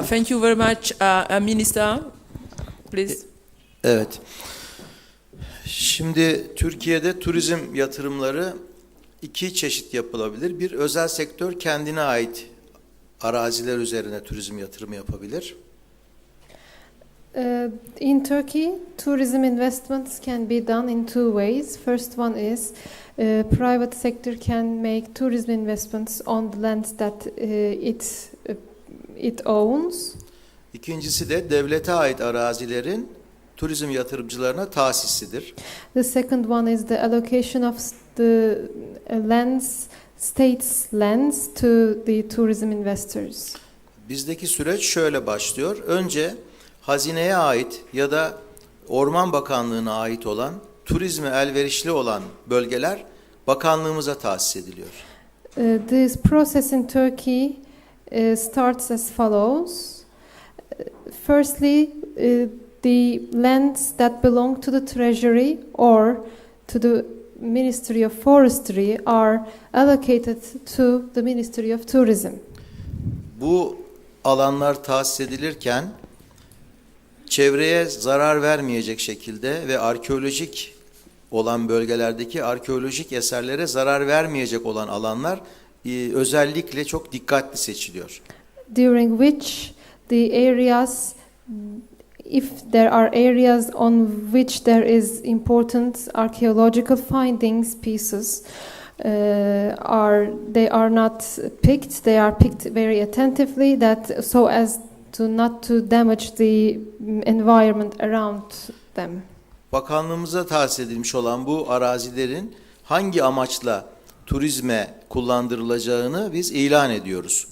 Thank you very much, Minister. Please. Evet. Şimdi Türkiye'de turizm yatırımları iki çeşit yapılabilir. Bir, özel sektör kendine ait araziler üzerine turizm yatırımı yapabilir. In Turkey, tourism investments can be done in two ways. First one is private sector can make tourism investments on the lands that it owns. İkincisi de devlete ait arazilerin turizm yatırımcılarına tahsisidir. The second one is the allocation of the lands, states' lands to the tourism investors. Bizdeki süreç şöyle başlıyor. Önce hazineye ait ya da Orman Bakanlığı'na ait olan, turizme elverişli olan bölgeler bakanlığımıza tahsis ediliyor. This process in Turkey starts as follows. Firstly, the lands that belong to the treasury or to the Ministry of Forestry are allocated to the Ministry of Tourism. Bu alanlar tahsis edilirken çevreye zarar vermeyecek şekilde ve arkeolojik olan bölgelerdeki arkeolojik eserlere zarar vermeyecek olan alanlar özellikle çok dikkatli seçiliyor. During which the areas, if there are areas on which there is important archaeological findings, pieces, they are not picked. They are picked very attentively, that so as to not to damage the environment around them. Bakanlığımıza tahsis edilmiş olan bu arazilerin hangi amaçla turizme kullandırılacağını biz ilan ediyoruz.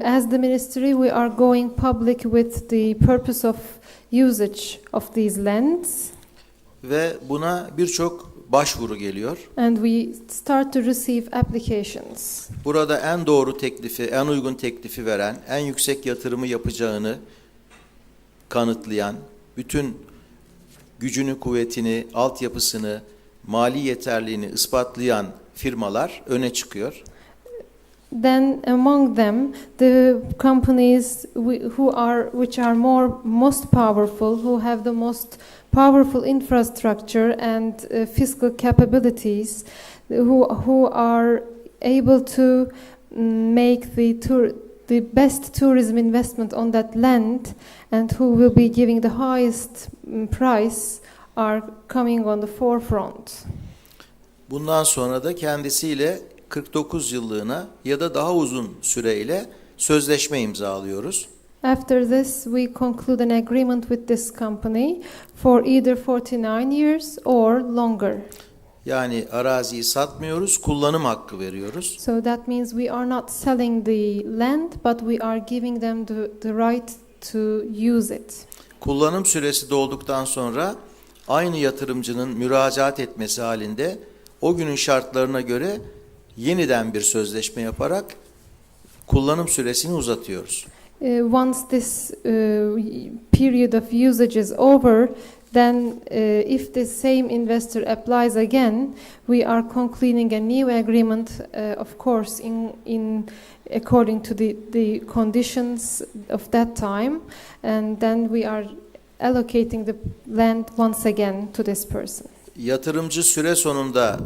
As the ministry, we are going public with the purpose of usage of these lands. Ve buna birçok başvuru geliyor. And we start to receive applications. Burada en doğru teklifi, en uygun teklifi veren, en yüksek yatırımı yapacağını kanıtlayan, bütün gücünü, kuvvetini, altyapısını, mali yeterliğini ispatlayan firmalar öne çıkıyor. Then among them, the companies which are most powerful, who have the most powerful infrastructure and fiscal capabilities, who are able to make the best tourism investment on that land, and who will be giving the highest price, are coming on the forefront. Bundan sonra da kendisiyle 49 yıllığına ya da daha uzun süreyle sözleşme imzalıyoruz. After this, we conclude an agreement with this company for either 49 years or longer. Yani araziyi satmıyoruz, kullanım hakkı veriyoruz. So that means we are not selling the land, but we are giving them the right to use it. Kullanım süresi dolduktan sonra aynı yatırımcının müracaat etmesi halinde o günün şartlarına göre yeniden bir sözleşme yaparak kullanım süresini uzatıyoruz. Once this period of usage is over, then if the same investor applies again, we are concluding a new agreement, of course, in according to the conditions of that time, and then we are allocating the land once again to this person. Yatırımcı süre sonunda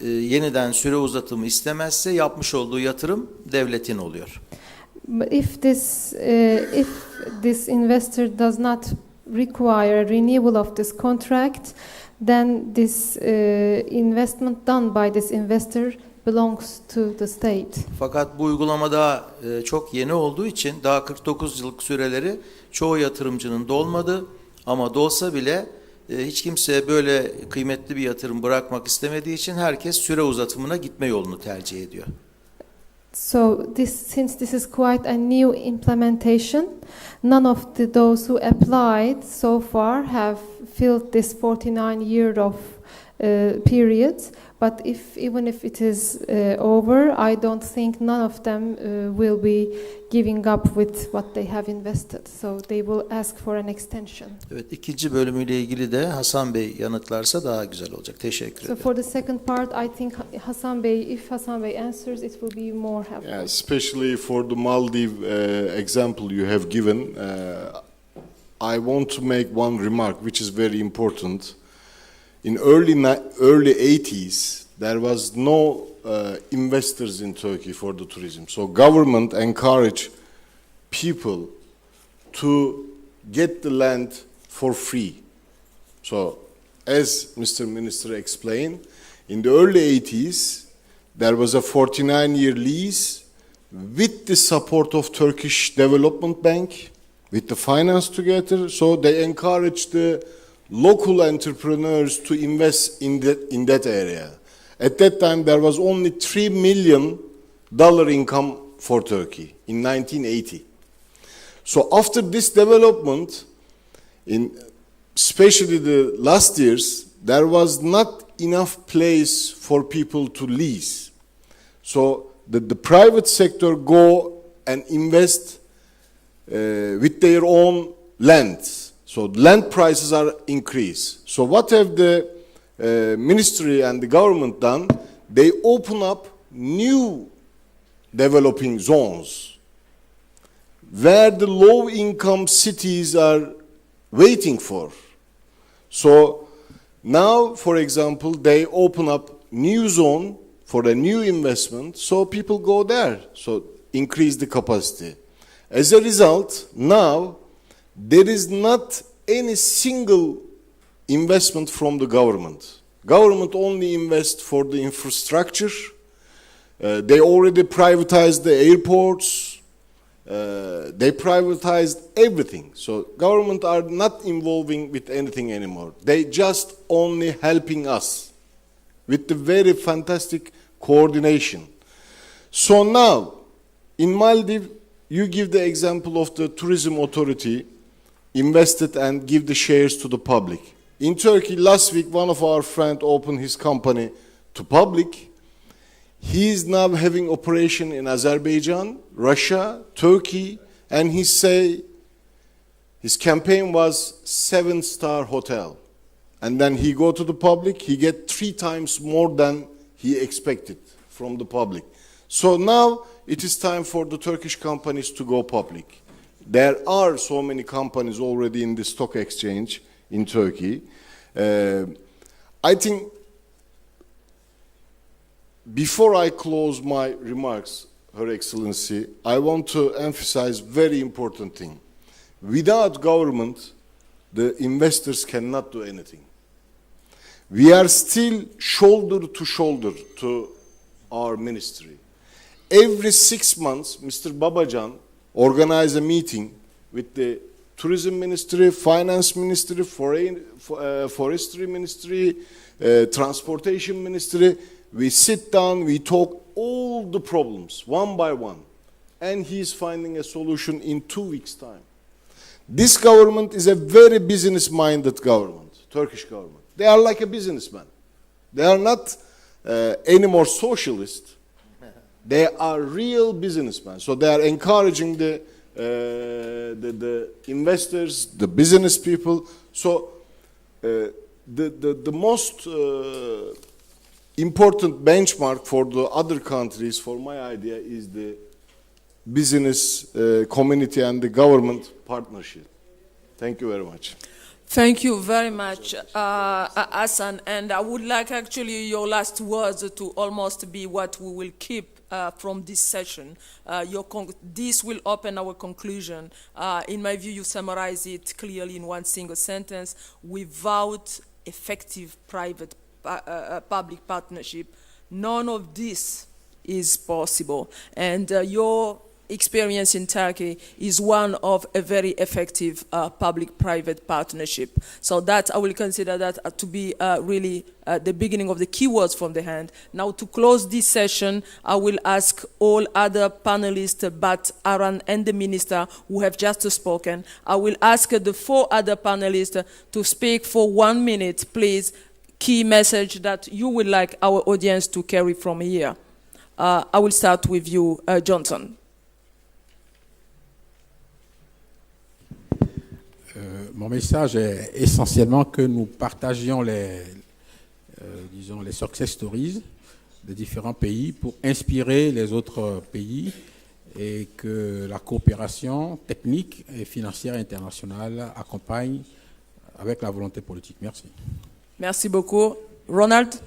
yeniden süre uzatımı istemezse yapmış olduğu yatırım devletin oluyor. If this investor does not require a renewal of this contract, then this investment done by this investor belongs to the state. Fakat bu uygulama daha çok yeni olduğu için daha 49 yıllık süreleri çoğu yatırımcının dolmadı, ama dolsa bile hiç kimse böyle kıymetli bir yatırım bırakmak istemediği için herkes süre uzatımına gitme yolunu tercih ediyor. So since this is quite a new implementation, none of those who applied so far have filled this 49 year of period, But even if it is over, I don't think none of them will be giving up with what they have invested. So they will ask for an extension. Evet, ikinci bölümüyle ilgili de Hasan Bey yanıtlarsa daha güzel olacak. Teşekkür So ederim. for the second part, I think Hasan Bey, if Hasan Bey answers, it will be more helpful. Yeah, especially for the Maldives example you have given, I want to make one remark which is very important. In early 80s, there was no investors in Turkey for the tourism. So government encouraged people to get the land for free. So as Mr. Minister explained, in the early 80s, there was a 49-year lease with the support of Turkish Development Bank, with the finance together. So they encouraged the local entrepreneurs to invest in that area. At that time, there was only $3 million income for Turkey in 1980. So after this development, especially the last years, there was not enough place for people to lease. So the private sector go and invest with their own lands. So land prices are increased. So what have the ministry and the government done? They open up new developing zones where the low-income cities are waiting for. So now, for example, they open up new zone for a new investment, so people go there, so increase the capacity. As a result, now there is not any single investment from the government. Government only invests for the infrastructure. They already privatized the airports. They privatized everything. So government are not involving with anything anymore. They just only helping us with the very fantastic coordination. So now, in Maldives, you give the example of the tourism authority invested and give the shares to the public. In Turkey, last week, one of our friends opened his company to public. He is now having operation in Azerbaijan, Russia, Turkey, and he say his campaign was 7-star hotel. And then he go to the public, he get 3 times more than he expected from the public. So now it is time for the Turkish companies to go public. There are so many companies already in the stock exchange in Turkey. I think before I close my remarks, Her Excellency, I want to emphasize very important thing. Without government, the investors cannot do anything. We are still shoulder to shoulder to our ministry. Every 6 months, Mr. Babacan organize a meeting with the Tourism Ministry, Finance Ministry, Forestry Ministry, Transportation Ministry. We sit down, we talk all the problems one by one, and he is finding a solution in 2 weeks' time. This government is a very business-minded government, Turkish government. They are like a businessman. They are not any more socialist. They are real businessmen. So they are encouraging the investors, the business people. So the most important benchmark for the other countries, for my idea, is the business community and the government partnership. Thank you very much. Thank you very much, Hassan. And I would like actually your last words to almost be what we will keep from this session. This will open our conclusion. In my view, you summarize it clearly in one single sentence. Without effective private-public partnership, none of this is possible. And your experience in Turkey is one of a very effective public-private partnership. So that I will consider that to be really the beginning of the keywords from the hand. Now to close this session, I will ask all other panelists but Aran and the Minister who have just spoken. I will ask the 4 other panelists to speak for 1 minute, please. key message that you would like our audience to carry from here? I will start with you, Johnson. Mon message est essentiellement que nous partagions disons, les success stories de différents pays pour inspirer les autres pays et que la coopération technique et financière internationale accompagne avec la volonté politique. Merci. Merci beaucoup. Ronald?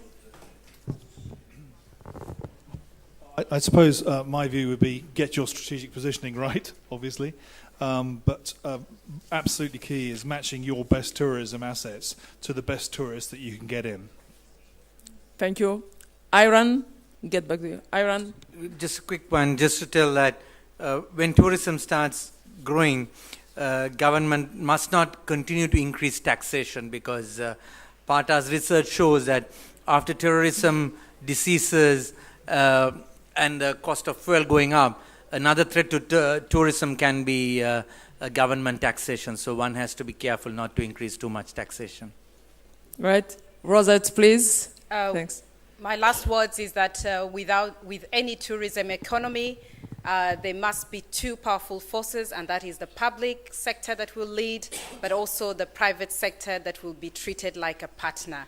I suppose my view would be get your strategic positioning right, obviously, but absolutely key is matching your best tourism assets to the best tourists that you can get in. Thank you. Iran, get back to you. Iran? Just a quick one, just to tell that when tourism starts growing, government must not continue to increase taxation because PATA's research shows that after terrorism, diseases, and the cost of fuel going up, another threat to tourism can be government taxation. So one has to be careful not to increase too much taxation. Right. Rosette, please. Thanks. My last words is that with any tourism economy, there must be two powerful forces, and that is the public sector that will lead, but also the private sector that will be treated like a partner.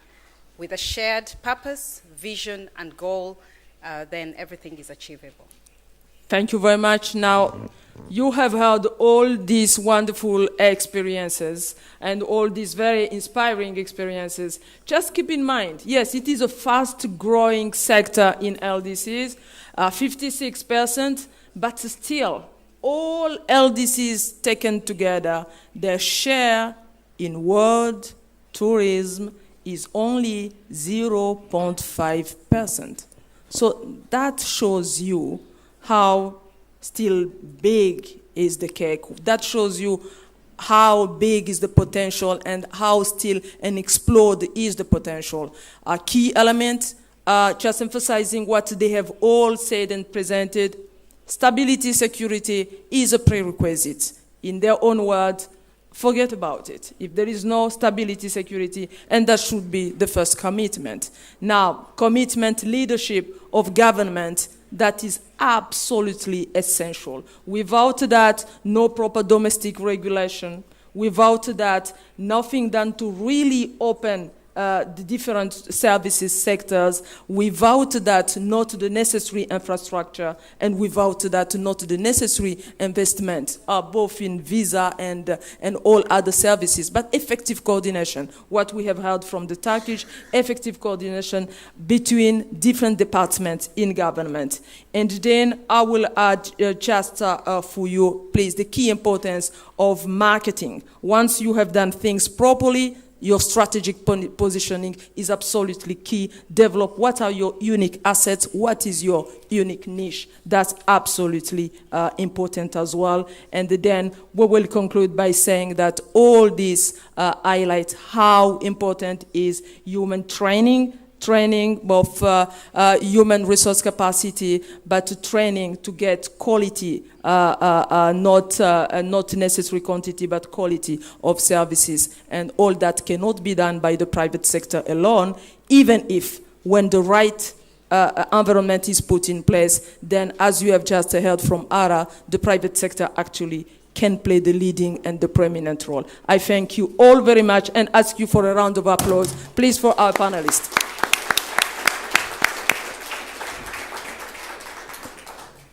With a shared purpose, vision, and goal, then everything is achievable. Thank you very much. Now, you have heard all these wonderful experiences and all these very inspiring experiences. Just keep in mind, yes, it is a fast-growing sector in LDCs, 56%, but still, all LDCs taken together, their share in world tourism is only 0.5%. So that shows you how still big is the cake. That shows you how big is the potential and how still an explode is the potential. A key element, just emphasizing what they have all said and presented, stability, security is a prerequisite. In their own words, forget about it. If there is no stability, security, and that should be the first commitment. Now, commitment, leadership of government, that is absolutely essential. Without that, no proper domestic regulation. Without that, nothing done to really open the different services sectors. Without that, not the necessary infrastructure, and without that, not the necessary investment, both in visa and all other services, but effective coordination. What we have heard from the Turkish, effective coordination between different departments in government. And then I will add just for you, please, the key importance of marketing. Once you have done things properly, your strategic positioning is absolutely key. Develop what are your unique assets, what is your unique niche. That's absolutely important as well. And then we will conclude by saying that all this highlights how important is human training, both human resource capacity, but training to get quality, not necessary quantity, but quality of services. And all that cannot be done by the private sector alone, even if when the right environment is put in place, then as you have just heard from Ara, the private sector actually can play the leading and the preeminent role. I thank you all very much and ask you for a round of applause, please, for our panelists.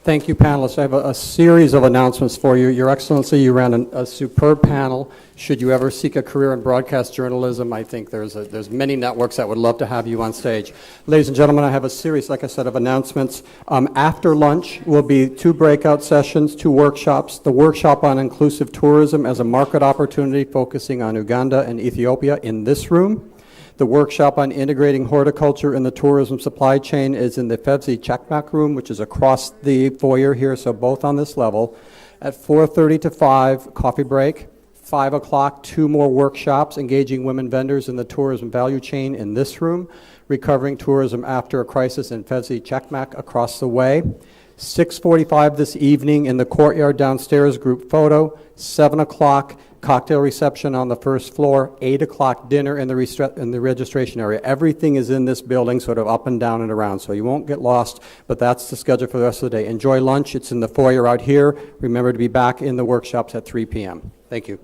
Thank you, panelists. I have a series of announcements for you. Your Excellency, you ran a superb panel. Should you ever seek a career in broadcast journalism, I think there's many networks that would love to have you on stage. Ladies and gentlemen, I have a series, like I said, of announcements. After lunch will be 2 breakout sessions, 2 workshops. The workshop on inclusive tourism as a market opportunity focusing on Uganda and Ethiopia in this room. The workshop on integrating horticulture in the tourism supply chain is in the Fevzi Checkback room, which is across the foyer here, so both on this level. At 4:30 to 5, coffee break. 5 o'clock, 2 more workshops engaging women vendors in the tourism value chain in this room. Recovering tourism after a crisis in Fevzi Checkback across the way. 6:45 this evening in the courtyard downstairs, group photo. 7 o'clock, cocktail reception on the first floor, 8 o'clock dinner in the registration area. Everything is in this building, sort of up and down and around, so you won't get lost, but that's the schedule for the rest of the day. Enjoy lunch. It's in the foyer out here. Remember to be back in the workshops at 3 p.m. Thank you.